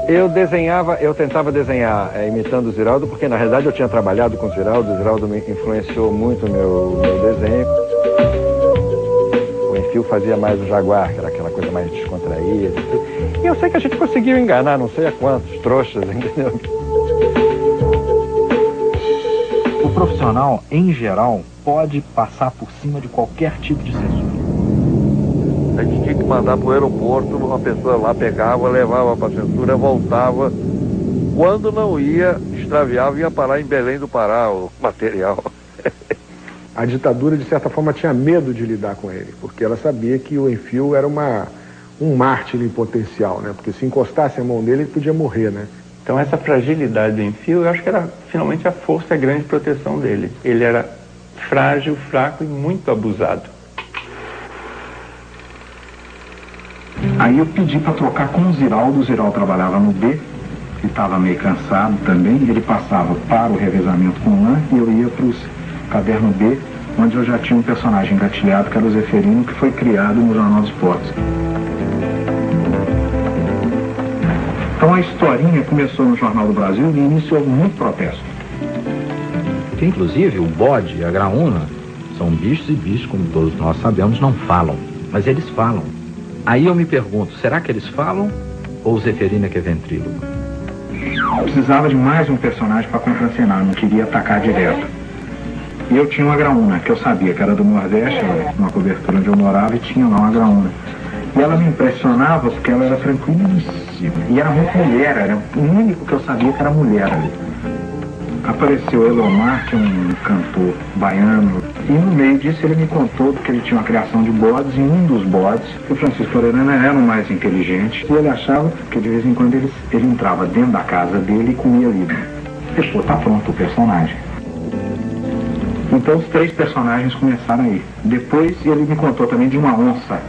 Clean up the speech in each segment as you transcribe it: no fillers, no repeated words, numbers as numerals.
Eu tentava desenhar imitando o Ziraldo, porque na realidade eu tinha trabalhado com o Ziraldo me influenciou muito o meu desenho. O Enfio fazia mais o Jaguar, que era aquela coisa mais descontraída. E eu sei que a gente conseguiu enganar não sei a quantos trouxas, entendeu? O profissional, em geral, pode passar por cima de qualquer tipo de censura. A gente tinha que mandar para o aeroporto, uma pessoa lá pegava, levava para a censura, voltava. Quando não ia, extraviava e ia parar em Belém do Pará, o material. A ditadura, de certa forma, tinha medo de lidar com ele, porque ela sabia que o Enfio era um mártir em potencial, né? Porque se encostasse a mão nele, ele podia morrer, né? Então essa fragilidade do Enfio, eu acho que era finalmente a força e a grande proteção dele. Ele era frágil, fraco e muito abusado. Aí eu pedi para trocar com o Ziraldo trabalhava no B, que estava meio cansado também, ele passava para o revezamento com o Lan e eu ia para os caderno B, onde eu já tinha um personagem engatilhado, que era o Zeferino, que foi criado no Jornal dos Esportes. Então a historinha começou no Jornal do Brasil e iniciou muito protesto. Que, inclusive, o bode e a graúna são bichos e bichos, como todos nós sabemos, não falam, mas eles falam. Aí eu me pergunto, será que eles falam ou o Zeferino é que é ventrílogo? Eu precisava de mais um personagem para contracenar, não queria atacar direto. E eu tinha uma graúna, que eu sabia que era do Nordeste, uma cobertura onde eu morava, e tinha lá uma graúna. E ela me impressionava porque ela era tranquilíssima. E era muito mulher, era o único que eu sabia que era mulher ali. Apareceu Elomar, que é um cantor baiano, e no meio disso ele me contou que ele tinha uma criação de bodes, e um dos bodes, o Francisco Orellana era o mais inteligente, e ele achava que de vez em quando ele entrava dentro da casa dele e comia ali. Depois tá pronto o personagem. Então os 3 personagens começaram aí. Depois ele me contou também de uma onça.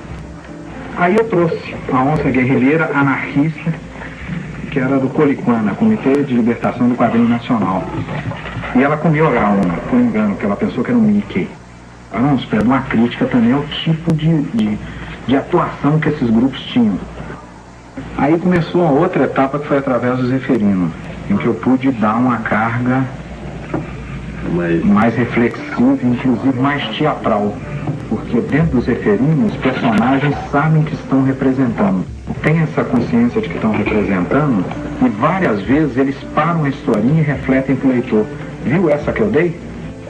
Aí eu trouxe a onça guerrilheira anarquista, que era do Coliquana, Comitê de Libertação do Quadrinho Nacional. E ela comeu a graúna, por engano, que ela pensou que era um Mickey. Vamos pegar uma crítica também ao tipo de atuação que esses grupos tinham. Aí começou a outra etapa, que foi através do Zeferino, em que eu pude dar uma carga mais reflexiva, inclusive mais teatral. Porque dentro do Zeferino, os personagens sabem que estão representando. Tem essa consciência de que estão representando, e várias vezes eles param a historinha e refletem para o leitor. Viu essa que eu dei?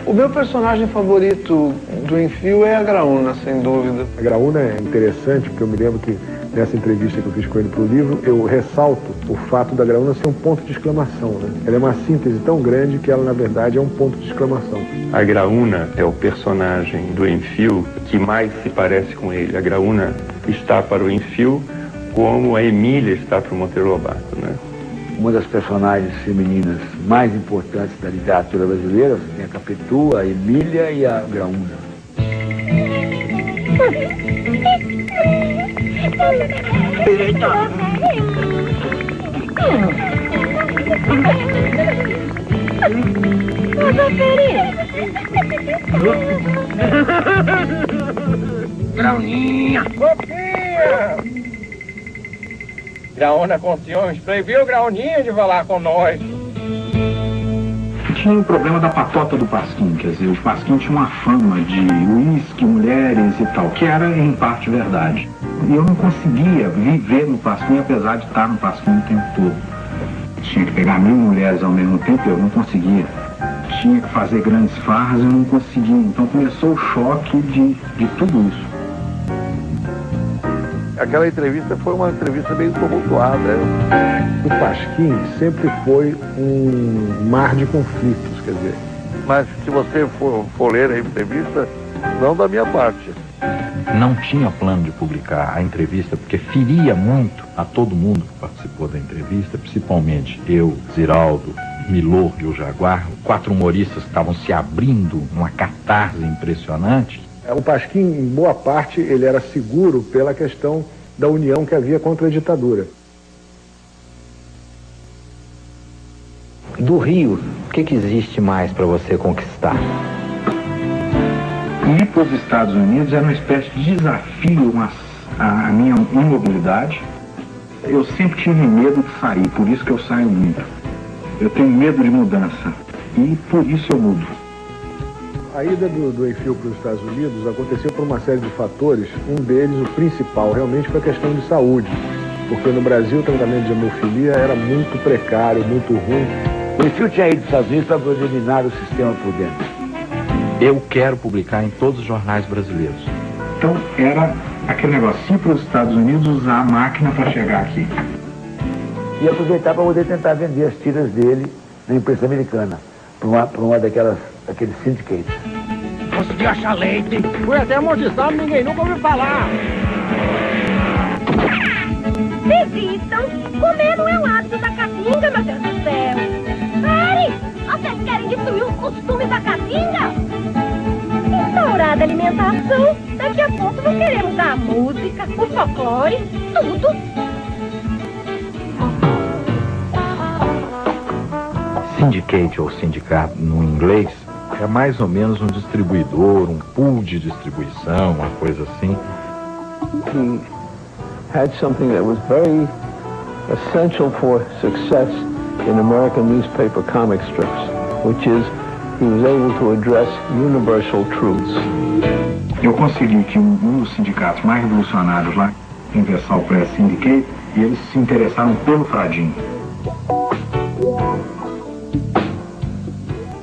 O meu personagem favorito do Enfio é a Graúna, sem dúvida. A Graúna é interessante, porque eu me lembro que nessa entrevista que eu fiz com ele para o livro, eu ressalto o fato da Graúna ser um ponto de exclamação, né? Ela é uma síntese tão grande que ela, na verdade, é um ponto de exclamação. A Graúna é o personagem do Enfio que mais se parece com ele. A Graúna está para o Enfio como a Emília está para o Monteiro Lobato, né? Uma das personagens femininas mais importantes da literatura brasileira, você tem a Capitu, a Emília e a Graúna. Grauninha! Copinha! Graúna com ciúmes, proibiu Grauninha de falar com nós. Tinha o problema da patota do Pasquim, quer dizer, o Pasquim tinha uma fama de uísque, mulheres e tal, que era em parte verdade. E eu não conseguia viver no Pasquim, apesar de estar no Pasquim o tempo todo. Tinha que pegar 1000 mulheres ao mesmo tempo, eu não conseguia. Tinha que fazer grandes farras, eu não conseguia. Então começou o choque de tudo isso. Aquela entrevista foi uma entrevista meio tumultuada. O Pasquim sempre foi um mar de conflitos, quer dizer. Mas se você for ler a entrevista, não da minha parte. Não tinha plano de publicar a entrevista, porque feria muito a todo mundo que participou da entrevista, principalmente eu, Ziraldo, Milor e o Jaguar, 4 humoristas que estavam se abrindo numa catarse impressionante. O Pasquim, em boa parte, ele era seguro pela questão da união que havia contra a ditadura. Do Rio, o que existe mais para você conquistar? Ir para os Estados Unidos era uma espécie de desafio à minha imobilidade Eu sempre tive medo de sair, por isso que eu saio muito. Eu tenho medo de mudança e por isso eu mudo. A ida do Enfield para os Estados Unidos aconteceu por uma série de fatores. Um deles, o principal, realmente foi a questão de saúde. Porque no Brasil o tratamento de hemofilia era muito precário, muito ruim. O Enfield tinha ido para os Estados Unidos para poder minar o sistema por dentro. Eu quero publicar em todos os jornais brasileiros. Então era aquele negócio, ir para os Estados Unidos, usar a máquina para chegar aqui. E aproveitar para poder tentar vender as tiras dele na imprensa americana, para uma daqueles syndicates. Consegui achar leite. Fui até Monte Santo, ninguém nunca ouviu falar. Desistam! Comer não é um hábito da caatinga, meu Deus do céu! Pare! Vocês querem destruir os costumes da caatinga? Instaurada a alimentação, daqui a pouco não queremos a música, o folclore, tudo. Syndicate ou sindicato no inglês é mais ou menos um distribuidor, um pool de distribuição, uma coisa assim. He had something that was very essential for success in American newspaper comic strips, which is he was able to address universal truths. Eu consegui que um dos sindicatos mais revolucionários lá, Universal Press Syndicate, e eles se interessaram pelo Fradinho.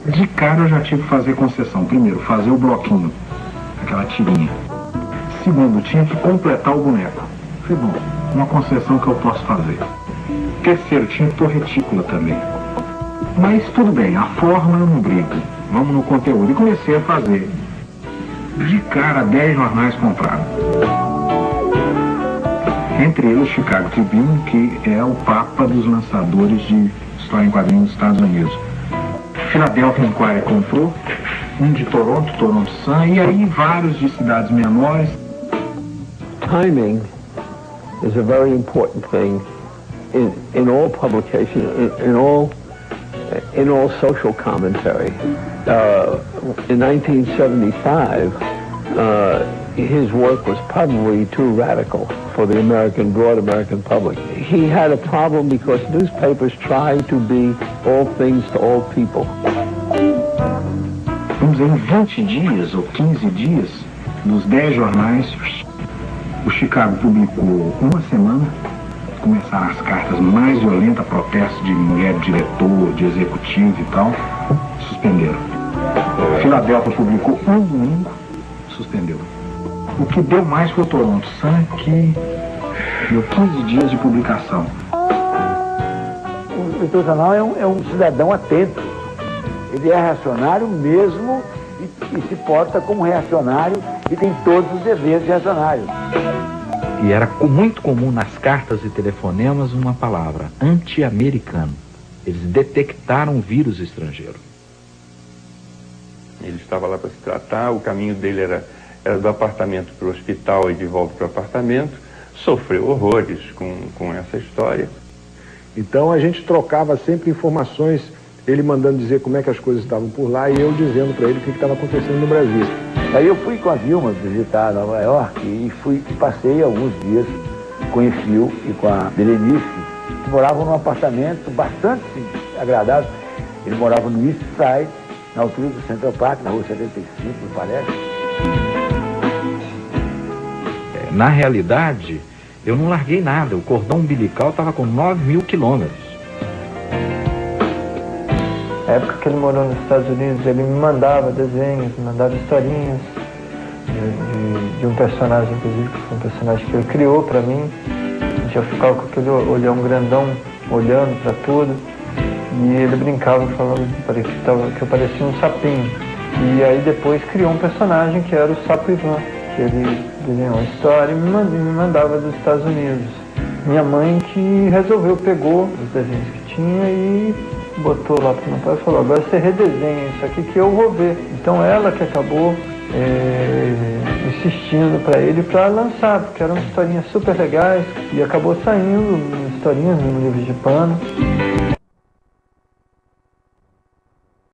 De cara eu já tive que fazer concessão. Primeiro, fazer o bloquinho, aquela tirinha. Segundo, tinha que completar o boneco. Falei, bom, uma concessão que eu posso fazer. Terceiro, tinha que pôr retícula também. Mas tudo bem, a forma eu não brigo. Vamos no conteúdo. E comecei a fazer. De cara, 10 jornais compraram. Entre eles o Chicago Tribune, que é o papa dos lançadores de história em quadrinhos dos Estados Unidos. Philadelphia Inquirer comprou, um de Toronto, Toronto Sun, e aí vários de cidades menores. Timing is a very important thing in all publication, in all social commentary. In 1975, his work was probably too radical for the broad American public. He had a problem because newspapers try to be all things to all people. Vamos dizer, em 20 dias ou 15 dias, dos 10 jornais, o Chicago publicou uma semana, começaram as cartas mais violentas, protestos de mulher de diretor, de executivo e tal, suspenderam. Philadelphia publicou um domingo, suspendeu. O que deu mais foi o Toronto Sun, que deu 15 dias de publicação. O institucional é um cidadão atento. Ele é reacionário mesmo e se porta como reacionário e tem todos os deveres de reacionário. E era muito comum nas cartas e telefonemas uma palavra, anti-americano. Eles detectaram um vírus estrangeiro. Ele estava lá para se tratar, o caminho dele era do apartamento para o hospital e de volta para o apartamento, sofreu horrores com essa história. Então a gente trocava sempre informações, ele mandando dizer como é que as coisas estavam por lá e eu dizendo para ele o que estava acontecendo no Brasil. Aí eu fui com a Vilma visitar Nova York e passei alguns dias com o Enfield e com a Berenice, que moravam num apartamento bastante agradável. Ele morava no East Side, na altura do Central Park, na rua 75, me parece. Na realidade, eu não larguei nada. O cordão umbilical estava com 9.000 quilômetros. Na época que ele morou nos Estados Unidos, ele me mandava desenhos, me mandava historinhas de um personagem, inclusive, que foi um personagem que ele criou para mim. Eu ficava com aquele olhão grandão, olhando para tudo. E ele brincava, falando que eu parecia um sapinho. E aí depois criou um personagem que era o Sapo Ivan, que ele desenhou uma história e me mandava dos Estados Unidos. Minha mãe que pegou os desenhos que tinha e botou lá para meu pai e falou, agora você redesenha isso aqui que eu vou ver. Então ela que acabou insistindo para ele para lançar, porque eram historinhas super legais e acabou saindo historinhas no livro de pano.